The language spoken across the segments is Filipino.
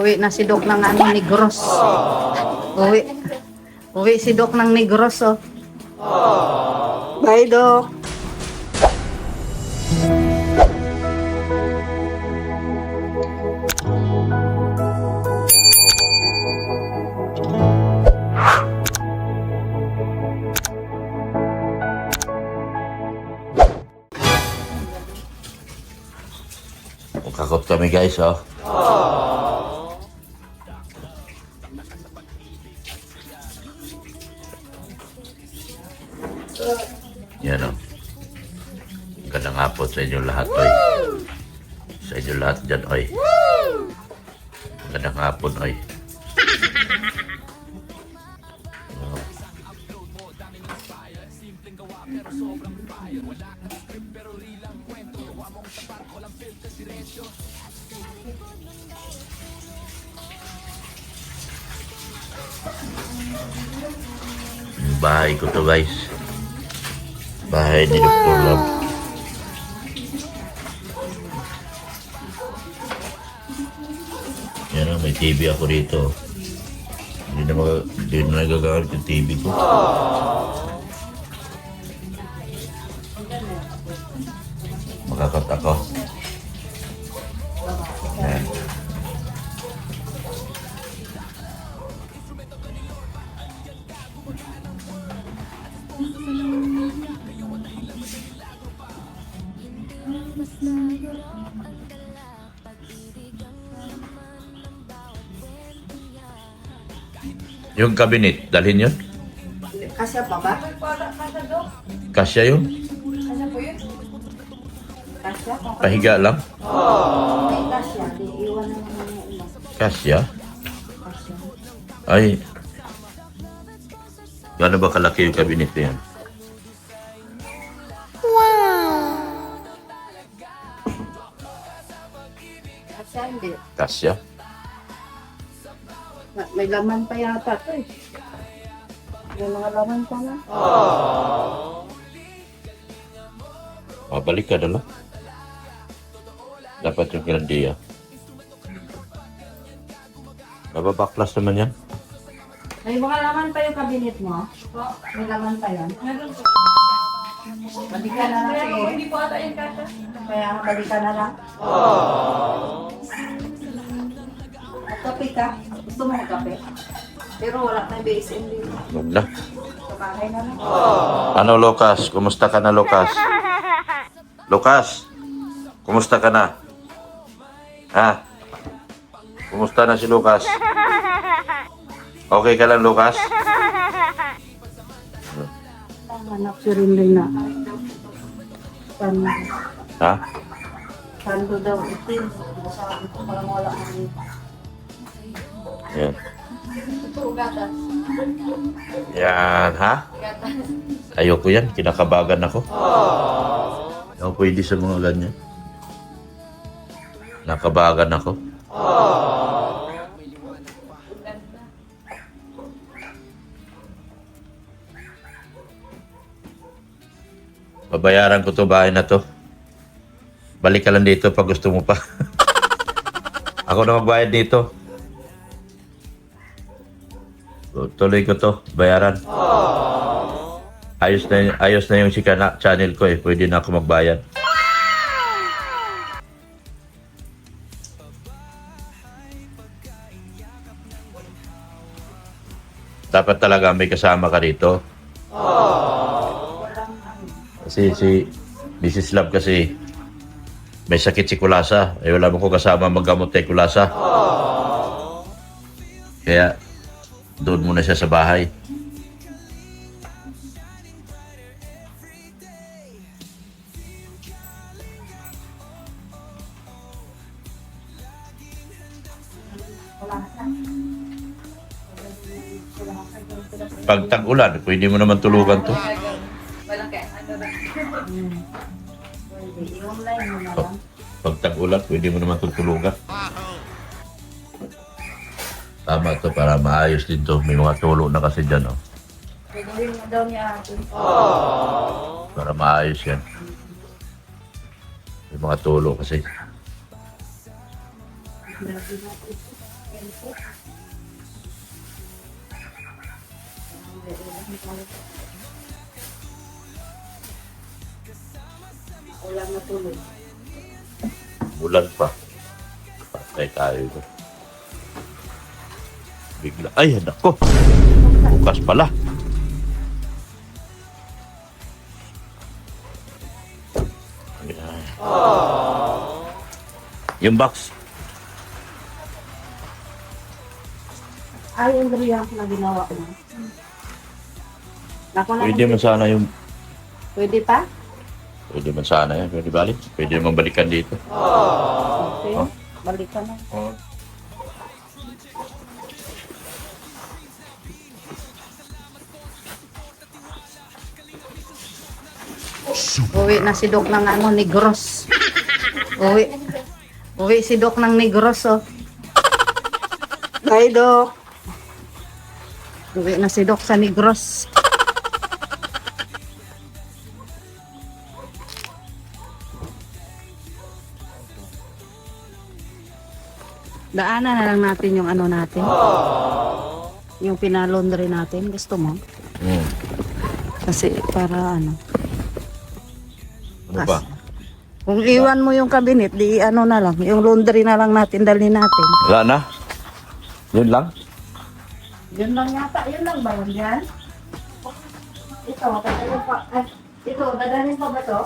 Uwi na si Doc ng Negros. Uwi si Doc ng Negros, oh. Bye, Doc. Kakot kami guys, oh. Yan, oh. Magandang hapon sa inyo lahat, oy. Sa inyo lahat dyan, oy. Magandang hapon, oy. Bahay ko to guys. Bahay ni Dr. Love. Yan, may TV ako dito. Hindi na nagagamit yung TV ko. Makakat ako. Yan. Yung cabinet, dalhin yun? Kasya pa ba? Kasya yun? Kasya po yun? Kasya? Pahiga lang? May kasya. Di iwan na naman yung iba. Kasya? Kasya. Ay. Gano'n ba kalaki yung cabinet na yan? Kasya hindi. Kasya? May laman pa yata ito eh. May mga laman pa na. Mabalik ka na lang. Dapat yung kinandiya. Mababaklas naman yan. May mga laman pa yung cabinet mo? May laman pa yan? Meron po. Balikan na lang siguro. Hindi po ata yung kasa. Kaya balikan na lang. At kape ka? Gusto mo magkape? Pero wala tayong BSM din. Huwag na. Sa bahay na lang. Ano, Lucas? Kumusta ka na, Lucas? Lucas? Kumusta ka na? Ha? Kumusta na si Lucas? Okay ka lang, Lucas? Anak si Rinley na. Ha? Sando daw itin. Sabi ko parang wala kami. Yan. Ito, gatas. Yan, ha? Gatas. Ayoko yan. Kinakabagan ako. Ako pwede sa mga ganyan. Nakabagan ako. Babayaran ko to bahay na to. Balik ka lang dito pag gusto mo pa. Ako na magbayad dito. Tuloy ko to, bayaran. Ayos na yung channel ko eh. Pwede na ako magbayad. Dapat talaga may kasama ka dito. Kasi si Mrs. Love kasi may sakit si Kulasa. Eh wala mo ko kasama maggamot kay Kulasa. Kaya doon muna siya sa bahay. Pag tag-ulan, pwede mo naman tulugan to. Walang kaya ano na. Pwede. I-online mo na lang. Pag tag-ulan, pwede mo naman tulugan. Tama to para maayos din to. May mga tulo na kasi dyan, oh. Pwede rin mo daw niya atin. Para maayos yan. May mga tulo kasi. Ulam na tuloy. Ulan pa. Patay tayo doon. Bigla. Ay, nako. Bukas pala. Ayan. Yung box. Ay, yung durian na ginawa mo. Naku na. Pwede man sana yung... Pwede pa? Pwede man sana yan. Pwede balik. Pwede man balikan dito. Okay. Oh. Balikan na. Uwi na si Doc ng ano, Negros. Uwi si Doc ng Negros, oh. Hi, Doc. Uwi na si Doc sa Negros. Daanan na lang natin yung ano natin. Yung pinalondry natin. Gusto mo? Hmm. Kasi para ano. Ano ba? Kung iwan mo yung cabinet, di ano na lang. Yung laundry na lang natin, dalhin natin. Wala na? Yun lang? Yun lang yata. Yun lang ba yun yan? Ito, dadalhin pa. Ito, dadalhin pa ba to?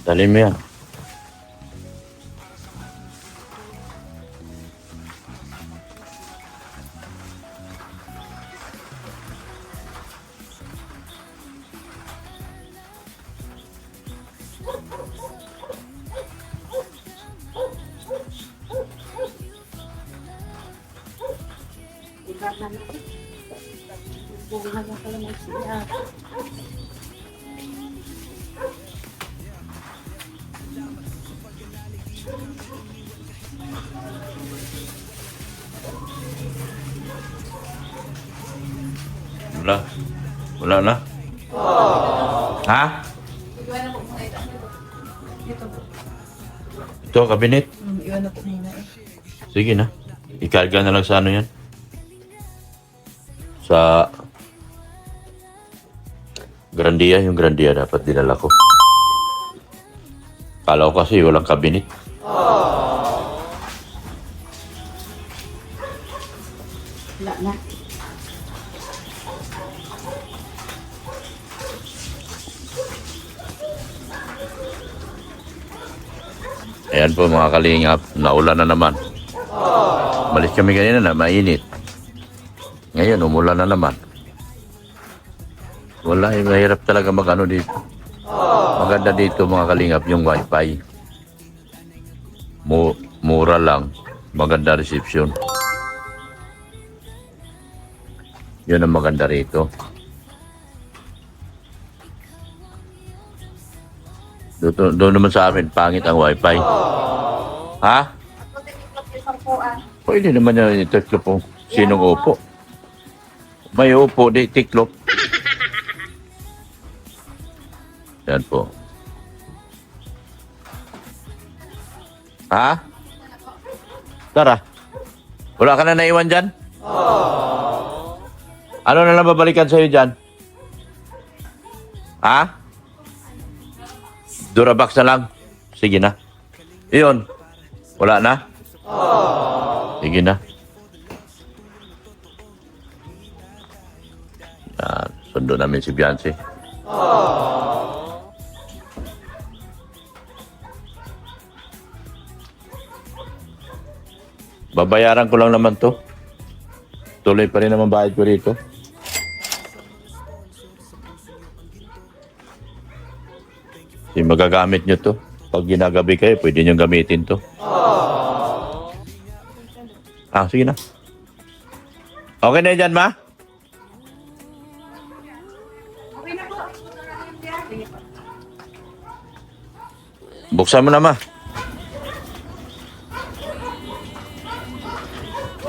Dali mo yan. Ikat na lang. Buhay na pala ng siya. Wala. Wala na? Ha? Ito, kabinet? Iwan na po muna eh. Sige na. Ikarga na lang sa ano yan. Sa Grandia, yung Grandia dapat dinala ko. Kala ko kasi walang kabinet. Wala na. Ayan po mga kalingap, naulan na naman. Malis kami kanina na mainit. Ngayon, umulan na naman. Wala, mahirap talaga mag-ano dito. Maganda dito mga kalingap yung wifi. Mura lang, maganda reception. Yun ang maganda rito. Doon naman sa amin, pangit ang wifi. Ha? Pwede naman yan yung tiklop po. Sinong upo? May upo, di tiklop. Yan po. Ha? Tara. Wala ka na naiwan dyan? Ano na lang babalikan sa'yo dyan? Ha? Durabox na lang. Sige na. Iyon. Wala na? Sige na. Yan. Sundo namin si Beyonce. Babayaran ko lang naman to. Tuloy pa rin naman bayad ko rito. Yung magagamit nyo to. Pag ginagabi kayo, pwede nyo gamitin to. Sige na. Okay na dyan, ma? Okay na po. Buksan mo na, ma.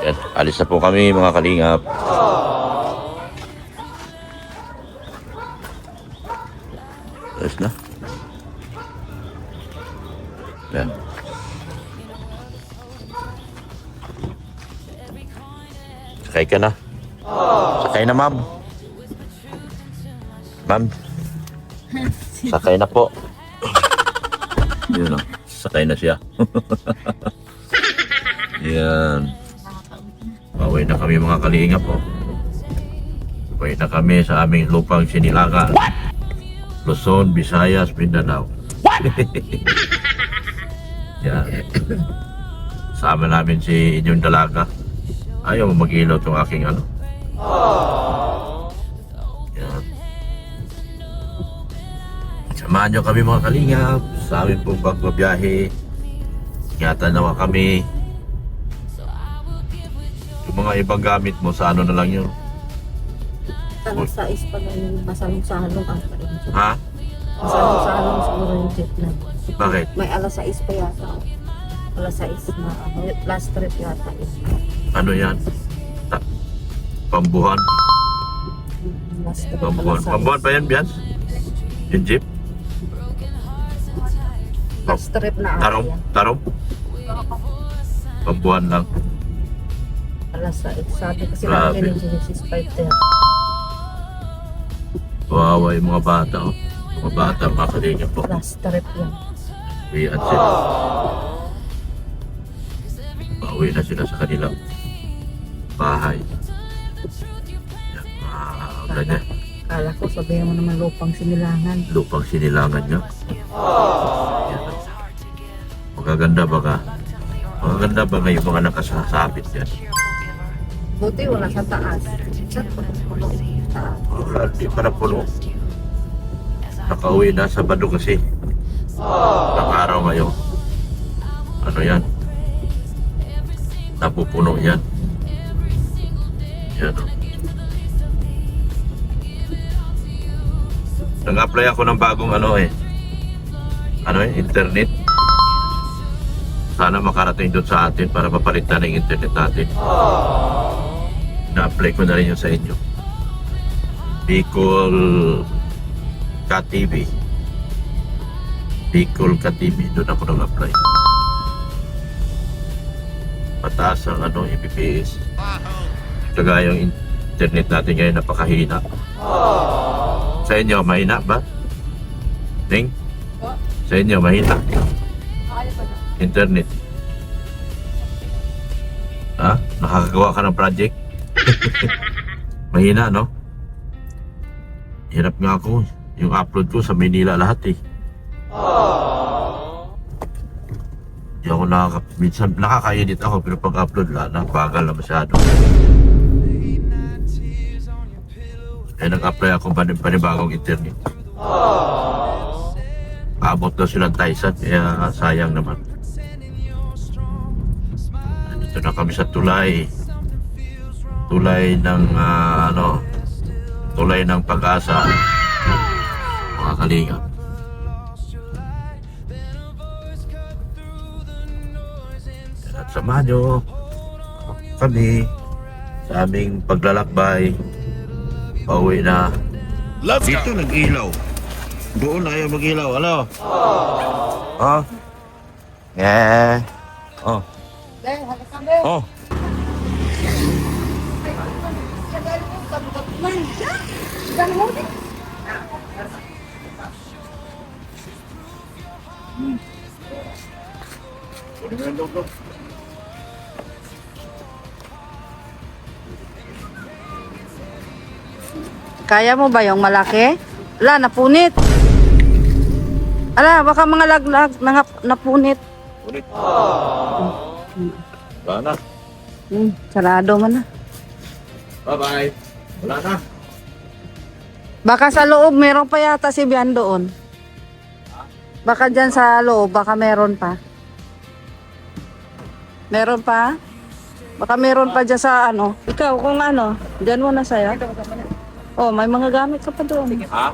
Yan, alis na po kami, mga kalingap. Alis na. Yan. Sakay ka na. Sakay na, ma'am. Ma'am. Sakay na po. Yun o. Sakay na siya. Yan. Pauwi na kami mga kalinga po. Pauwi na kami sa aming lupang Sinilaga. Luzon, Visayas, Mindanao. Yan. Sama namin si inyong dalaga. Ayaw mo mag-ilaw itong aking ano. Yan. Samahan nyo kami mga kalingap sa aming pong pagbabiyahe. Ingatan naman kami. Yung mga ibang gamit mo sa ano na lang yun. Alas 6 pa lang, masalong-salong ata yun. Ha? Masalong-salong siguro yung jet lag. Bakit? May alas 6 pa yata. Alas 6 na, last trip yata yun. Ano yan? Pambuhan? Last trip, Pambuhan. alas 6. Pambuhan pa yan, Bians? Yung jeep? Last trip na ata Tarong? yan. Tarong? Pambuhan lang. Alas 6. Sabi kasi Grabe. namin yung 6.5 Kawawa yung mga bata. Oh. Mga bata, mga kalingap po. Last trip yan. Uwian sila. Pauwi na sila sa kanilang bahay. Yan, mga ganyan. Kala ko sabihin mo naman lupang Sinilangan. Lupang Sinilangan niya. Yan. Magaganda ba ka? Magaganda ba nga yung mga nakasasabit yan? Buti wala sa taas. Sa taas. Wala, di pa na puno. Nakauwi na Sabado kasi. Nakaraw ngayon. Ano yan? Napupuno yan. Yan o. Nag-apply ako ng bagong ano internet. Sana makarating doon sa atin para mapalitan ng internet natin. Na-apply ko na rin yun sa inyo. Bicol KTV. Bicol KTV. Doon ako nag-apply. Mataas ang MBPS. Kagaya yung internet natin ngayon napakahina. Sa inyo, mahina ba? Ding? Sa inyo, mahina? Internet. Ha? Nakakagawa ka ng project? Mahina, no? Hirap nga ako. Yung upload ko sa Manila lahat eh. Hindi ako minsan nakaka-edit ako pero pag-upload lahat, bagal na masyado. Eh, nag-apply ako panibagong internet. Abot daw silang Tyson, kaya sayang naman. Dito na kami sa tulay. Tulay ng tulay ng pag-asa. Mga kalinga. At samahan nyo kami sa aming paglalakbay. Pauwi na. Dito nag-ilaw. Doon ayaw mag-ilaw. Hello? Oh. Yeah. Oh. Oh. Kaya mo ba yung malaki? Ala, napunit. Ala, baka mga laglag napunit. Ulit. Wala na. Sarado man na. Bye-bye. Wala na. Baka sa loob meron pa yata si Bian doon. Baka dyan sa loob, baka meron pa. Meron pa? Baka meron pa dyan sa ano. Ikaw kung ano, dyan mo na saya. Oh, may mga gamit ka pa doon. Ha?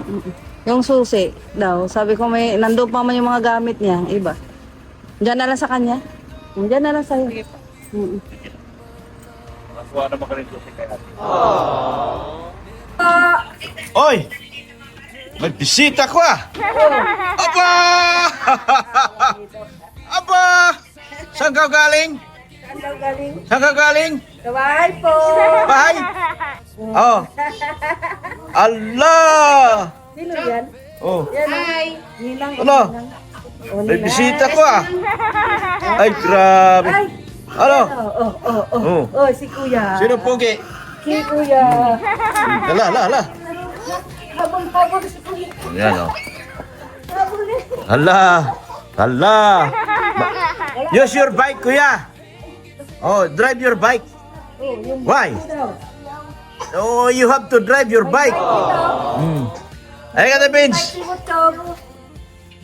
Yung susi daw. Sabi ko may nandoon pa man yung mga gamit niya, iba. Diyan na lang sa kanya. Diyan na lang sa'yo. Nakakuha naman ka rin susi kay ate. Oy! May bisita ko ah! Aba! Aba! Saan ka galing? Saan daw galing? Saan ka galing? Kawahay po. Bahay? Oh. Allah! Sino yan? Oh. Yan. Hi. Nilang. Ano? May bisita ko ah. Ay, grabe. Ay. Ano? Oh. Oh, si Kuya. Sino pogi? Si Kuya. Hala. Habol si Kuya. Yan oh. Habol eh. Hala. Use your bike, kuya. Oh, drive your bike. Oh, yung Why? daw. Oh, you have to drive your bike. Ay, kata, Vince.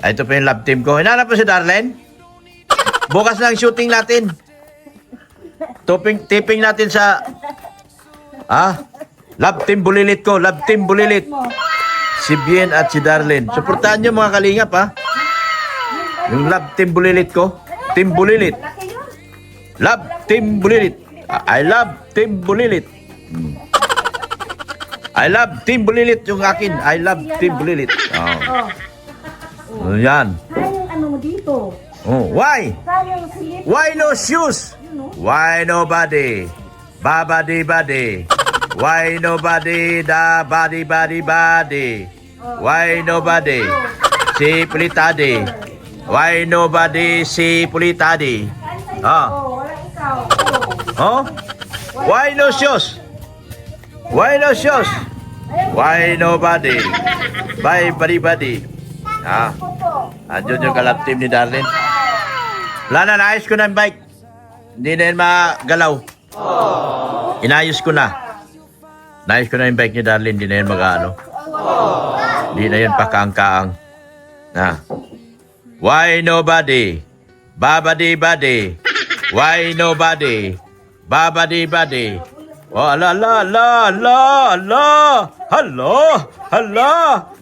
Ay, ito pa yung love team ko. Hinanap mo si Darlene? Bukas na ang shooting natin. Tipping natin sa... Love team bulilit ko. Love team bulilit. Si Bien at si Darlene. Suportahan nyo mga kalingap, ha? Yung love team bulilit ko. Team bulilit. Love team bulilit. I love team bulilit. I love team bulilit yung akin. I love team bulilit. Oh. Yan. Sayang ano mo dito. Oh, why? Sayang silip. Why no shoes? Why nobody? Babadi body. Why nobody? Da body body body. Why nobody? Si Pulitadi. Why nobody si Pulitadi? Oh, wala ikaw. Oh? Why no shoes? Why no shoes? Why nobody? Bye body. Andun yung kalab team ni Darlene. Wala na, naayos ko na yung bike. Hindi na yun magalaw. Inayos ko na. Naayos ko na yung bike ni Darlene. Hindi na yun mag-ano. Hindi na yun pakaang-kaang. Why nobody? Babadi body. Why nobody? Babadi body. Oh,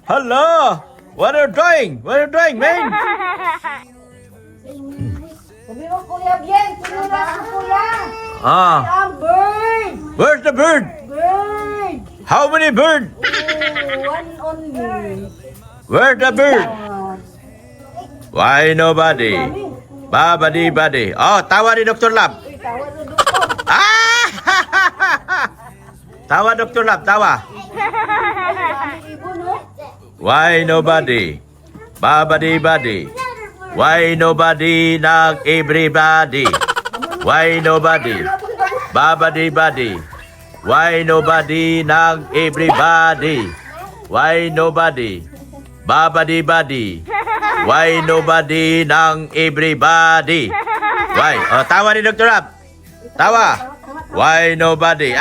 Hello. What are you doing, man? Sabi mo, Kuya Bien, sino na si Kuya? Ang bird! Where's the bird? Bird! How many bird? One only. Where's the bird? Why nobody? Babadi body. Oh, tawa ni Dr. Lab. Uy, tawa na doktor. Tawa, Dr. Lab, tawa. Ibon, no? Why nobody? Babadi body. Why nobody nag everybody? Why nobody? Babadi body. Why nobody nag everybody? Why nobody? Babadi body. Why nobody nang everybody? Why? Oh, tawa ni Dr. Rap. Tawa. Why nobody?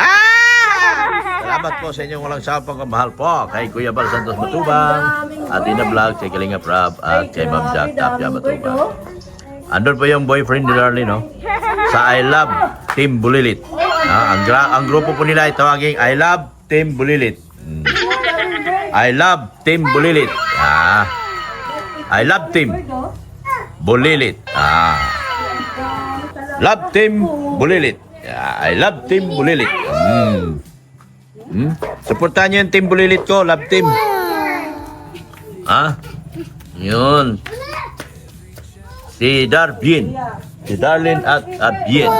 Salamat po sa inyong walang sawang pagmamahal po kay Kuya Bal Santos Matubang, at Ina Vlog, kay Kalinga Prab, at kay Ma'am Jack Tapia Matubang. Andun po yung boyfriend ni Darlene, no? Sa I Love Team Bulilit. Ang grupo po nila ay tawaging I Love Team Bulilit. I Love Team Bulilit. I Love Team Bulilit. Love Team Bulilit. I Love Team Bulilit. Suportahan nyo yung Team Bulilit ko. Love Team. Yun. Si Darbien. Si Darlene at Bien.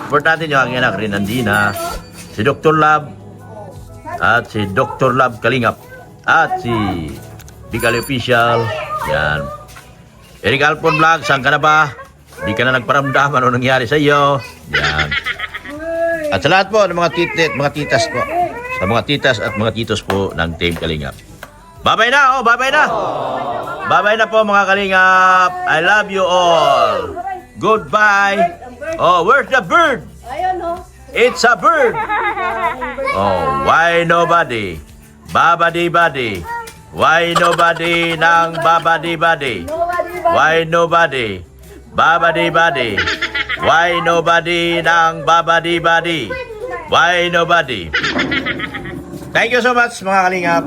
Suportahan nyo ang anak rin Andina. Si Dr. Love. At si Dr. Love Kalingap. At si Bigali Official. Yan. Eric Alpon Vlog, saan ka na ba? Di ka na nagparamdam ano nangyari sa iyo. Yan. At sa lahat po ng mga titas po. Sa mga titas at mga titos po ng Team Kalingap. Bye-bye na, bye-bye na. Bye-bye na po mga Kalingap. I love you all. Goodbye. Oh, where's the bird? Ayun, no? It's a bird. Oh, why nobody? Babadi body. Why nobody nang babadi body? Why nobody? Babadi body. Why nobody nang babadi body? Why nobody? Thank you so much mga Kalingap.